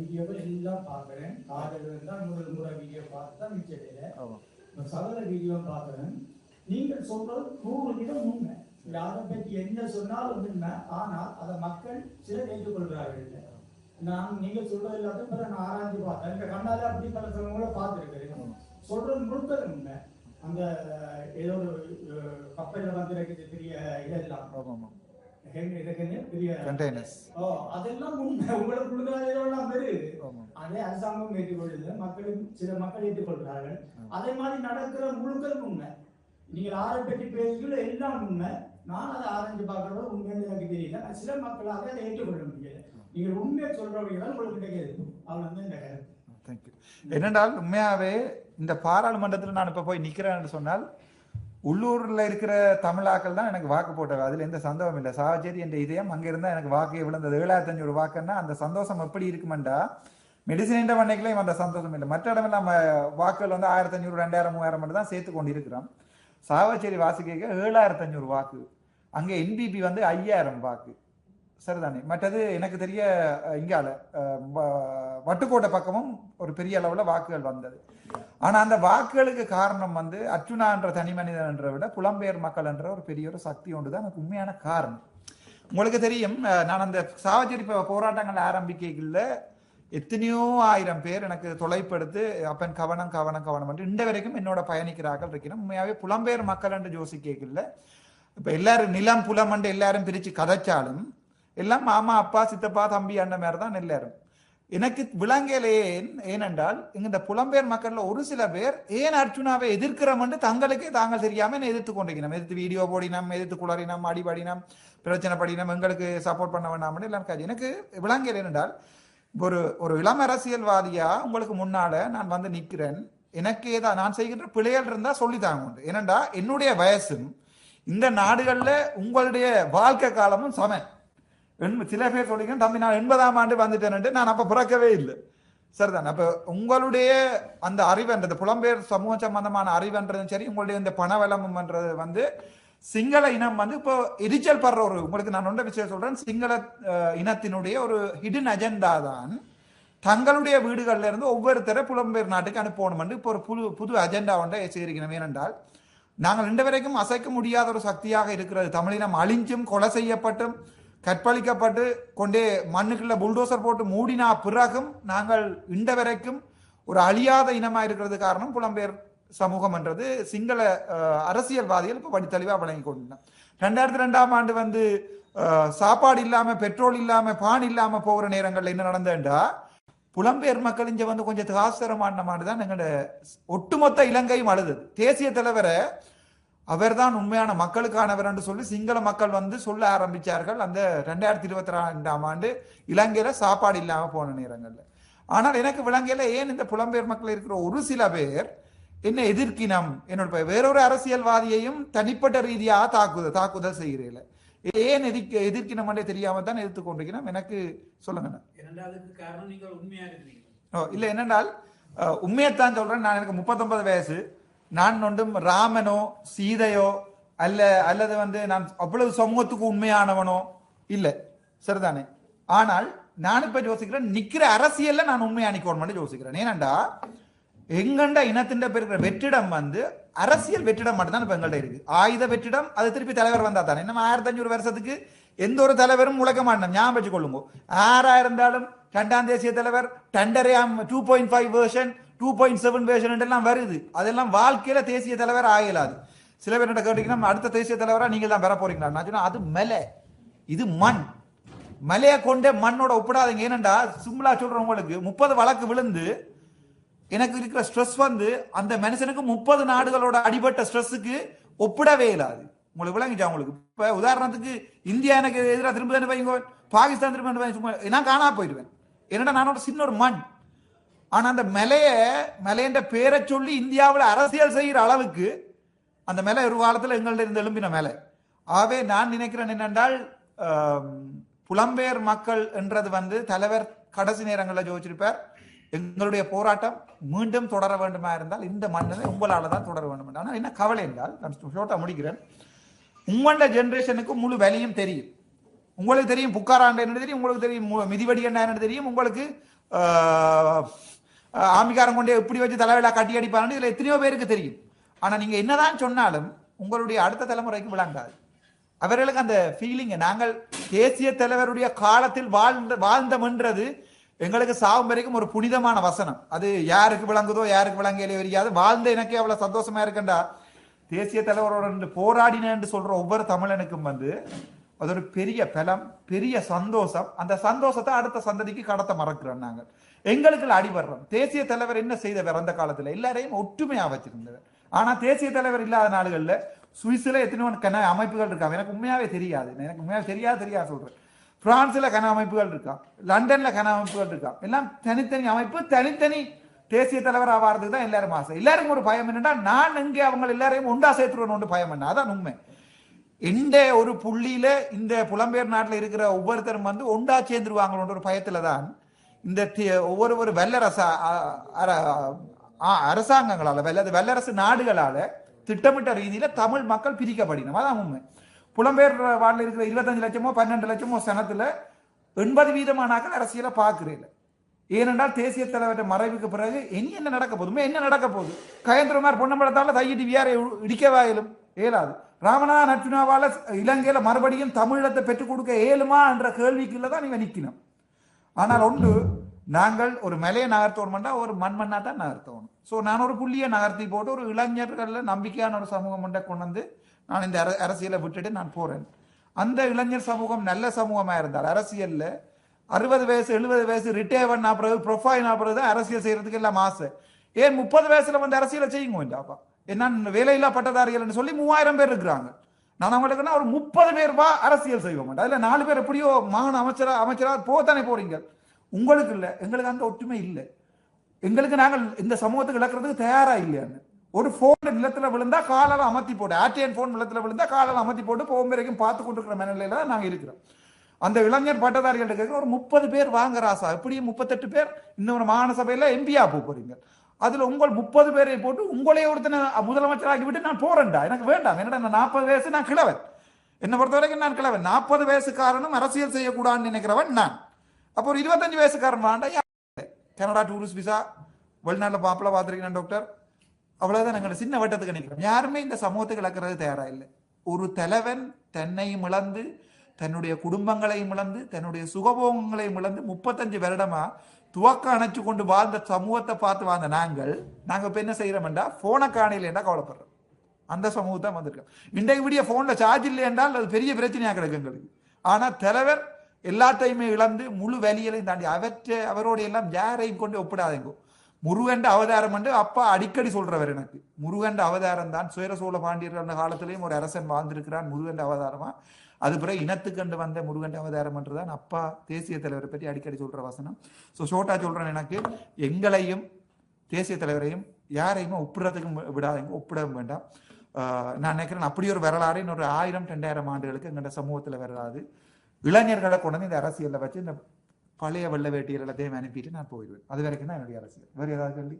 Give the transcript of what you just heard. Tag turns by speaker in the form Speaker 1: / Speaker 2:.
Speaker 1: வீடியோவை எல்லாம் பார்க்குறேன். காலையில் தான் முதல் முறை வீடியோ பார்த்து தான் மிச்சம் சகல வீடியோ பார்க்குறேன். நீங்கள் சொல்றது 100% உண்மை. அதை பற்றி என்ன சொன்னாலும் உண்மை. ஆனால் அதை மக்கள் சிலர் ஏற்றுக்கொள்கிறார்கள். நீங்கள் சொல்றது எல்லாத்தையும் பிறகு நான் ஆராய்ச்சி பார்த்தேன். இந்த கண்ணால அப்படி பல சிலவங்களை பார்த்துருக்கிறேன். சொல்றது முழுக்க உண்மை. அந்த ஏதோ ஒரு கப்பலில் வந்து பெரிய இதெல்லாம் அதெல்லாம் உண்மை. உங்களுக்கு கொடுக்கலாம் வருது. அதே அரசாங்கம் ஏற்றுக்கொள்ளுது, மக்களும் சில மக்கள் ஏற்றுக்கொள்கிறார்கள். அதே மாதிரி நடக்கிற முழுக்களும் உண்மை. நீங்கள் ஆரம்பி பேசுகள் எல்லாம் உண்மை. நான் அதை ஆராய்ச்சி பார்க்கறது உண்மைன்னு எனக்கு தெரியல. சில மக்களாக அதை ஏற்றுக்கொள்ள முடியல. நீங்கள் உண்மையை சொல்றவங்க உங்களுக்கு கிடைக்காது. அவன் இந்த கருத்து.
Speaker 2: என்னென்றால் உண்மையாவே இந்த பாராளுமன்றத்தில் நான் இப்ப போய் நிக்கிறேன்னு சொன்னால் உள்ளூர்ல இருக்கிற தமிழாக்கள் தான் எனக்கு வாக்கு போட்டது. அதுல எந்த சந்தோஷம் இல்லை. சாவச்சேரி என்ற இதயம் அங்க இருந்தா எனக்கு வாக்கு விழுந்தது 7500 வாக்குன்னா அந்த சந்தோஷம் எப்படி இருக்குமெண்டா மெடிசின் வண்ணைகளையும் அந்த சந்தோஷம் இல்லை. மற்ற இடமெல்லாம் நம்ம வாக்குகள் வந்து 1500 2000 3000 மட்டும் தான் சேர்த்து கொண்டு இருக்கிறோம். சாவச்சேரி வாசிக்க 7500 வாக்கு, அங்க என்பிபி வந்து 5000 வாக்கு. சரிதானே. மற்றது எனக்கு தெரிய இங்கால வட்டுக்கோட்டை பக்கமும் ஒரு பெரிய அளவுல வாக்குகள் வந்தது. ஆனா அந்த வாக்குகளுக்கு காரணம் வந்து அர்ச்சுனா என்ற தனி மனிதன் என்ற விட புலம்பெயர் மக்கள் என்ற ஒரு பெரிய ஒரு சக்தி ஒன்றுதான் எனக்கு உண்மையான காரணம். உங்களுக்கு தெரியும், நான் அந்த சாவச்சேரி போராட்டங்கள் ஆரம்பிக்கல எத்தனையோ 1000 பேர் எனக்கு தொலைப்படுத்து அப்பன் கவனம் கவனம் கவனம் என்று இன்று வரைக்கும் என்னோட பயணிக்கிறார்கள் இருக்கிறோம். உண்மையாவே புலம்பெயர் மக்கள் என்று யோசிக்கல. இப்ப எல்லாரும் நிலம் புலம் என்று எல்லாரும் பிரிச்சு கதைச்சாலும் எல்லாம் மாமா அப்பா சித்தப்பா தம்பி அண்ணன் மாதிரி தான் எல்லாரும். எனக்கு விளங்கலே ஏனென்றால் இந்த புலம்பெயர் மக்கள்ல ஒரு சில பேர் ஏன் அர்ச்சுனாவை எதிர்க்கிறோம் என்று தங்களுக்கே தாங்கள் தெரியாம எதிர்த்து கொண்டிருக்கணும். எதிர்த்து வீடியோ போடினோம், எதிர்த்து குளறினோம், அடிபடினோம், பிரச்சனை படினோம், எங்களுக்கு சப்போர்ட் பண்ண வேண்டாம் எல்லாம் காட்சி. எனக்கு விளங்கல ஏனென்றால் ஒரு இளம் அரசியல்வாதியா உங்களுக்கு முன்னால நான் வந்து நிக்கிறேன். எனக்கு ஏதா நான் செய்கின்ற பிள்ளைகள் இருந்தா சொல்லித்தாங்க உண்டு. ஏனென்றா என்னுடைய வயசும் இந்த நாடுகள்ல உங்களுடைய வாழ்க்கை காலமும் சமன். சில பேர் சொல்லிக்கிறேன் தம்பி நான் 80ஆம் ஆண்டு வந்துட்டேன், நான் அப்ப பிறக்கவே இல்லை. சரிதான். அப்ப உங்களுடைய அந்த அறிவுன்றது புலம்பெயர் சமூக சம்பந்தமான அறிவுன்றதும் சரி, உங்களுடைய இந்த பணவளம்ன்றது வந்து சிங்கள இனம் வந்து இப்போ எரிச்சல் படுற ஒரு உங்களுக்கு நான் ஒன்றை விஷயம் சொல்றேன். சிங்கள இனத்தினுடைய ஒரு ஹிடன் அஜெண்டா தான் தங்களுடைய வீடுகள்ல இருந்து ஒவ்வொருத்தர புலம்பெயர் நாட்டுக்கு அனுப்பணும் இப்போ ஒரு புது அஜெண்டா ஒன்றை செய்திருக்கணும். ஏனென்றால் நாங்கள் இன்று வரைக்கும் அசைக்க முடியாத ஒரு சக்தியாக இருக்கிறது. தமிழினம் அழிஞ்சும் கொலை செய்யப்பட்டும் கற்பழிக்கப்பட்டு கொண்டே மண்ணுக்குள்ள புல்டோசர் போட்டு மூடினா பிறகும் நாங்கள் இன்ற வரைக்கும் ஒரு அழியாத இனமா இருக்கிறது காரணம் புலம்பெயர் சமூகம் என்றது சிங்கள அரசியல்வாதிகள் இப்ப படித்தளிவா வழங்கி கொண்டிருந்தோம். 2002ஆம் ஆண்டு வந்து சாப்பாடு இல்லாம பெட்ரோல் இல்லாம பான் இல்லாம போகிற நேரங்கள்ல என்ன நடந்தேன்டா புலம்பெயர் மக்கள் இங்க வந்து கொஞ்சம் தாசரமான மாட்டுதான் எங்களோட ஒட்டுமொத்த இலங்கையும் அழுது. தேசிய தலைவரை அவர்தான் உண்மையான மக்களுக்கானவர் என்று சொல்லி சிங்கள மக்கள் வந்து சொல்ல ஆரம்பிச்சார்கள் அந்த 2022ஆம் ஆண்டு இலங்கையில சாப்பாடு இல்லாம போன நேரங்கள்ல. ஆனால் எனக்கு விளங்கையில ஏன் இந்த புலம்பெயர் மக்கள் இருக்கிற ஒரு சில பேர் என்ன எதிர்க்கினம் என்னோட வேறொரு அரசியல்வாதியையும் தனிப்பட்ட ரீதியாக தாக்குதல் செய்கிறீர்கள். ஏன் எதிர்க்கினம் தெரியாம தான் எதிர்த்து கொண்டிருக்கிறோம். எனக்கு சொல்லுங்க. இல்ல என்னென்றால் உண்மையத்தான் சொல்றேன். நான் எனக்கு 39 வயசு. நான் ஒன்றும் ராமனோ சீதையோ அல்லது வந்து நான் அவ்வளவு சமூகத்துக்கு உண்மையானவனோ இல்லை. சரிதானே. ஆனால் நான் இப்ப யோசிக்கிறேன் நிக்கிற அரசியல்ல நான் உண்மையா நிக்கணும் யோசிக்கிறேன். ஏனண்டா எங்கண்ட இனத்தின் பெருக்கிற வெற்றிடம் வந்து அரசியல் வெற்றிடம் மட்டும்தான் இப்ப எங்கள்கிட்ட இருக்கு. ஆயுத வெற்றிடம் அது திருப்பி தலைவர் வந்தா தானே. நம்ம 1500 வருஷத்துக்கு எந்த ஒரு தலைவரும் முழக்க மாட்டோம். ஞாபகம் வச்சு கொள்ளுங்க. 6 இருந்தாலும் 2ஆம் தேசிய தலைவர் 2.5 வேர்ஷன் 2.7 வேர்ஷன் எல்லாம் வருது. அதெல்லாம் வாழ்க்கையில தேசிய தலைவர் ஆகலாது. சில பேர் கேட்டீங்கன்னா அடுத்த தேசிய தலைவரா நீங்க தான் பெற போறீங்களா? நான் சொன்னா அது மலை, இது மண். மலையை கொண்டே மண்ணோட ஒப்பிடாதீங்க. ஏனண்டா சிம்பிளா சொல்றவங்களுக்கு 30 வழக்கு விழுந்து எனக்கு இருக்கிற ஸ்ட்ரெஸ் வந்து அந்த மனுஷனுக்கு 30 நாடுகளோட அடிபட்ட ஸ்ட்ரெஸ்ஸுக்கு ஒப்பிடவே இல்லாது. உங்களுக்கு விளங்கிச்சா? உங்களுக்கு இப்ப உதாரணத்துக்கு இந்தியா எனக்கு எதிராக திரும்ப வைங்க, பாகிஸ்தான் திரும்ப நான் காணா போயிடுவேன். என்னடா நானோட சின்ன ஒரு மண். ஆனா அந்த மலையன்ற பேரை சொல்லி இந்தியாவில் அரசியல் செய்கிற அளவுக்கு அந்த மலை ஒரு காலத்துல எங்கள்ட்ட இருந்து எழும்பின மலை. ஆகவே நான் நினைக்கிறேன் என்னென்றால் புலம்பெயர் மக்கள் என்றது வந்து தலைவர் கடைசி நேரங்களில் யோசிச்சிருப்பார். எங்களுடைய போராட்டம் மீண்டும் தொடர வேண்டுமா இருந்தால் இந்த மன்னரை உங்களால தான் தொடர வேண்டும். ஆனால் என்ன கவலை என்றால் நான் ஷோட்டா முடிக்கிறேன். உங்களோட ஜெனரேஷனுக்கு முழு வேலையும் தெரியும். உங்களுக்கு தெரியும் புக்காராண்ட என்ன தெரியும், உங்களுக்கு தெரியும் மிதிவடி என்ன தெரியும், உங்களுக்கு ஆமிகாரம் கொண்டே எப்படி வச்சு தலைவிழா கட்டி அடிப்பாங்க, இதுல எத்தனையோ பேருக்கு தெரியும். ஆனா நீங்க என்னதான் சொன்னாலும் உங்களுடைய அடுத்த தலைமுறைக்கு விளங்காது. அவர்களுக்கு அந்த ஃபீலிங், நாங்கள் தேசிய தலைவருடைய காலத்தில் வாழ்ந்தமென்றது எங்களுக்கு சாகும் வரைக்கும் ஒரு புனிதமான வசனம். அது யாருக்கு விளங்குதோ யாருக்கு விளங்கலையோ தெரியாது. வாழ்ந்த எனக்கே அவ்வளவு சந்தோஷமா இருக்கண்டா, தேசிய தலைவரோட போராடின என்று சொல்ற ஒவ்வொரு தமிழனுக்கும் அது ஒரு பெரிய பலம், பெரிய சந்தோஷம். அந்த சந்தோஷத்தை அடுத்த சந்ததிக்கு கடத்த மறக்கிறோம். நாங்கள் எங்களுக்கு அடிபடுறோம். தேசிய தலைவர் என்ன செய்தவர் அந்த காலத்துல? எல்லாரையும் ஒற்றுமையா வச்சிருந்தவர். ஆனா தேசிய தலைவர் இல்லாத நாடுகள்ல சுவிஸ்ல எத்தனையோ அமைப்புகள் இருக்கா, எனக்கு உண்மையாவே தெரியாது. எனக்கு உண்மையாவே தெரியாது சொல்றேன். பிரான்ஸ்ல கன அமைப்புகள் இருக்கா, லண்டன்ல கன அமைப்புகள் இருக்கா, எல்லாம் தனித்தனி அமைப்பு, தனித்தனி தேசிய தலைவர் ஆவாரதுக்கு தான் எல்லாரும் ஆசை. எல்லாருக்கும் ஒரு பயம் என்னன்னா, நான் எங்கே அவங்க எல்லாரையும் ஒண்டா சேர்த்துருவேன் பயம் என்ன. அதான் உண்மை. இந்த ஒரு புள்ளியில இந்த புலம்பெயர் நாட்டில் இருக்கிற ஒவ்வொருத்தரும் ஒண்டா சேர்ந்துருவாங்களோன்ற ஒரு பயத்துல தான் இந்த ஒவ்வொரு வல்லரசு அரசாங்கங்களால வல்லரசு நாடுகளால திட்டமிட்ட ரீதியில தமிழ் மக்கள் பிரிக்கப்படினோம். அதான் உண்மை. புலம்பெயர் வார்டில் இருக்கிற 25 லட்சமோ 12 லட்சமோ சனத்துல 80% அரசியலை பார்க்கிறேன். ஏனென்றால் தேசிய தலைவர் மறைவுக்கு பிறகு இனி என்ன நடக்க போகுது, என்ன நடக்க போகுது? கயந்திரமார் பொன்னம்பலத்தால தையிட்டு வியாரை இடிக்கவாயிலும் ஏலாது. ராமனா நட்பினாவால இலங்கையில மறுபடியும் தமிழத்தை பெற்றுக் கொடுக்க ஏழுமா என்ற கேள்விக்குள்ளதான் நீங்க நிக்கணும். ஆனால் ஒன்று, நாங்கள் ஒரு மலையை நகர்த்தோம்னா ஒரு மண்ணா தான் நகர்த்தணும். ஸோ நான் ஒரு புள்ளியை நகர்த்தி போட்டு ஒரு இளைஞர்கள நம்பிக்கையான ஒரு சமூகம் கொண்டு நான் இந்த அரசியலை விட்டுட்டு நான் போறேன். அந்த இளைஞர் சமூகம் நல்ல சமூகமா இருந்தால் அரசியல்ல 60 வயசு 70 வயசு ரிட்டையர் பண்ண பிறகு ப்ரொஃபைல் பிறகு அரசியல் செய்யறதுக்கு எல்லாம் ஆசை. ஏன் 30 வயசுல அரசியலை செய்யுங்க வேண்டாப்பா. என்ன வேலையில்லா பட்டதாரிகள் சொல்லி 3000 பேர் இருக்கிறாங்க. நான் அவங்களுக்கு ஒரு 30 பேர் அரசியல் செய்வோம். அதுல 4 பேர் எப்படியோ மாகாண அமைச்சரா போத்தானே போறீங்க. உங்களுக்கு இல்ல, எங்களுக்கு அந்த ஒற்றுமை இல்லை. எங்களுக்கு நாங்கள் இந்த சமூகத்துக்கு இழக்கிறதுக்கு தயாரா இல்லையான்னு. ஒரு போன் நிலத்துல விழுந்தா காலால அமர்த்தி போட்டு, ஆர்டிஎன் போன் நிலத்துல விழுந்தா காலால அமர்த்தி போட்டு போகும் வரைக்கும் பார்த்து கொண்டிருக்கிற மனநிலையில தான் நாங்க இருக்கிறோம். அந்த இளைஞர் பட்டதாரிகள் கேட்கிற ஒரு 30 பேர் வாங்க ராசா, எப்படியும் 38 பேர் இன்னொரு மாகாண சபையில எம்பியா போறீங்க. அதுல உங்கள் 30 பேரை போட்டு உங்களையே ஒருத்தனை முதலமைச்சராகி விட்டு நான் போறேன்டா, எனக்கு வேண்டாம். என்னடா 40 வயசு நான் கிழவன், என்னை பொறுத்த வரைக்கும் நான் கிழவன். 40 வயசுக்காரனும் அரசியல் செய்யக்கூடாதுன்னு நினைக்கிறவன் நான். அப்போ ஒரு 25 வயசுக்காரன் வேண்டாம். கனடா டூரிஸ்ட் விசா, வெளிநாட்டில் மாப்பிள்ள பார்த்துருக்கேன் டாக்டர், அவ்வளவுதான். நாங்கள் சின்ன வட்டத்துக்கு நினைக்கிறோம். யாருமே இந்த சமூகத்துக்கு இழக்கிறது தயாரா இல்லை. ஒரு தலைவன் தன்னையும் இழந்து, தன்னுடைய குடும்பங்களையும் இழந்து, தன்னுடைய சுகபோகங்களையும் இழந்து 35 வருடமா துவக்க அணைச்சு கொண்டு வாழ்ந்த சமூகத்தை பார்த்து வாழ்ந்த நாங்கள் இப்ப என்ன செய்யறோம்டா, போனை காணையில் என்றா கவலைப்படுறோம். அந்த சமூகத்தை வந்திருக்கோம். இன்றைக்கு விடிய போன்ல சார்ஜ் இல்லை என்றால் அது பெரிய பிரச்சனையா கிடக்கு எங்களுக்கு. ஆனா தலைவர் எல்லாத்தையுமே இழந்து முழு வேலைகளையும் தாண்டி அவரோட எல்லாம் யாரையும் கொண்டு ஒப்பிடாதீங்க. முருகண்ட அவதாரம் என்று அப்பா அடிக்கடி சொல்றவர் எனக்கு. முருகண்ட அவதாரம் தான். சுயர சோழ பாண்டியர் அந்த காலத்திலையும் ஒரு அரசன் வாழ்ந்திருக்கிறான் முருகண்ட அவதாரமா. அது பிறகு இனத்துக்கண்டு வந்த முருகண்ட அவதாரம் என்றுதான் அப்பா தேசிய தலைவரை பற்றி அடிக்கடி சொல்ற வசனம். ஸோ ஷோட்டா சொல்றேன், எனக்கு எங்களையும் தேசிய தலைவரையும் யாரையுமே ஒப்பிடுறதுக்கு விடாதீங்க, ஒப்பிட வேண்டாம். நான் நினைக்கிறேன் அப்படி ஒரு வரலாறு இன்னொரு 1000-2000 ஆண்டுகளுக்கு எங்கள்ட சமூகத்தில் வராது. இளைஞர்களை கொண்டு வந்து இந்த அரசியலில் வச்சு இந்த பழைய வெள்ள வேட்டியர் எல்லாத்தையும் அனுப்பிட்டு நான் போயிடுவேன். அது வரைக்கும் தான் என்னுடைய அரசியல். வேறு ஏதாவது கேள்வி?